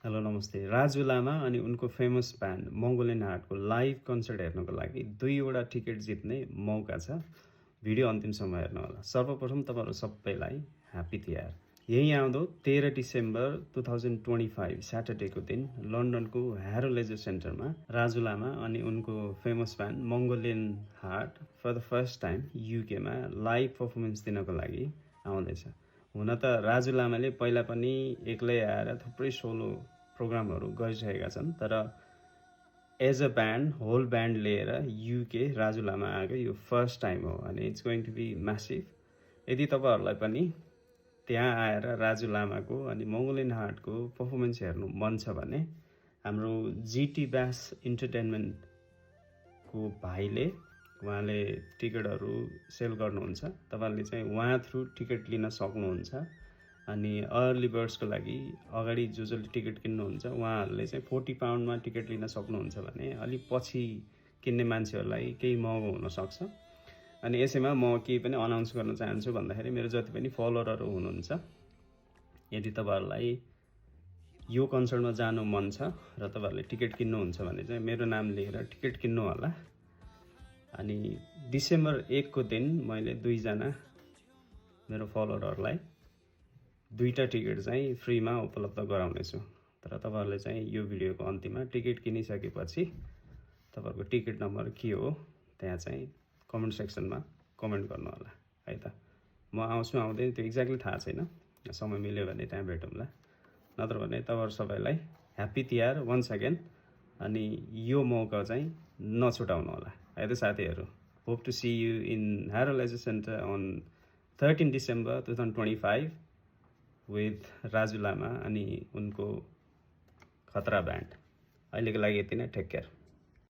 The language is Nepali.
हेलो नमस्ते। राजु लामा अनि उनको फेमस ब्यान्ड मङ्गोलियन हार्टको लाइभ कन्सर्ट हेर्नको लागि 2वटा टिकट जित्ने मौका छ। भिडियो अन्तिमसम्म हेर्नु होला। सर्वप्रथम तपाईँहरू सबैलाई ह्याप्पी तिहार। यही आउँदो 13 डिसेम्बर 2025 स्याटरडेको दिन लन्डनको ह्यारो लेजर सेन्टरमा राजु लामा अनि उनको famous band Mongolian heart for the first time युकेमा लाइभ पर्फर्मेन्स दिनको लागि आउँदैछ। हुन त राजु लामाले पहिला पनि एक्लै आएर थुप्रै सोलो प्रोग्रामहरू गरिसकेका छन्, तर as a band whole band लिएर युके राजु लामा आएको यो फर्स्ट टाइम हो अनि it's going to be massive. यदि तपाईँहरूलाई पनि त्यहाँ आएर राजु लामाको अनि मङ्गोलियन हार्टको पर्फर्मेन्स हेर्नु मन छ भने हाम्रो जिटी ब्यास इन्टरटेनमेन्टको भाइले उहाँले टिकटहरू सेल गर्नुहुन्छ। तपाईँहरूले चाहिँ उहाँ थ्रु टिकट लिन सक्नुहुन्छ अनि अर्ली बर्ड्सको लागि अगाडि जसले टिकट किन्नुहुन्छ उहाँहरूले चाहिँ 40 पाउन्डमा टिकट लिन सक्नुहुन्छ भने अलिक पछि किन्ने मान्छेहरूलाई केही महँगो हुनसक्छ। अनि यसैमा म केही पनि अनाउन्स गर्न चाहन्छु भन्दाखेरि मेरो जति पनि फलोअरहरू हुनुहुन्छ, यदि तपाईँहरूलाई यो कन्सर्टमा जानु मन छ र तपाईँहरूले टिकट किन्नुहुन्छ भने चाहिँ मेरो नाम लिएर टिकट किन्नु होला। अनि डिसेम्बर 1 को दिन मैले 2जना मेरो फलोअरहरूलाई 2टा टिकट चाहिँ फ्रीमा उपलब्ध गराउनेछु। तर तपाईँहरूले चाहिँ यो भिडियोको अन्तिममा टिकट किनिसकेपछि तपाईँहरूको टिकट नम्बर के हो त्यहाँ चाहिँ कमेन्ट सेक्सनमा कमेन्ट गर्नु होला है त। म आउँछु आउँदैन त्यो एक्ज्याक्टली थाहा छैन, समय मिल्यो भने त्यहाँ भेटौँला। नत्र भने तपाईँहरू सबैलाई ह्याप्पी तिहार वन्स अगेन। अनि यो मौका चाहिँ नछुटाउनु होला है त साथीहरू। Hope to see you in Harrow leisure centre on 13 December 2025 विथ राजु लामा अनि उनको खतरा ब्यान्ड। अहिलेको लागि यति नै। Take care.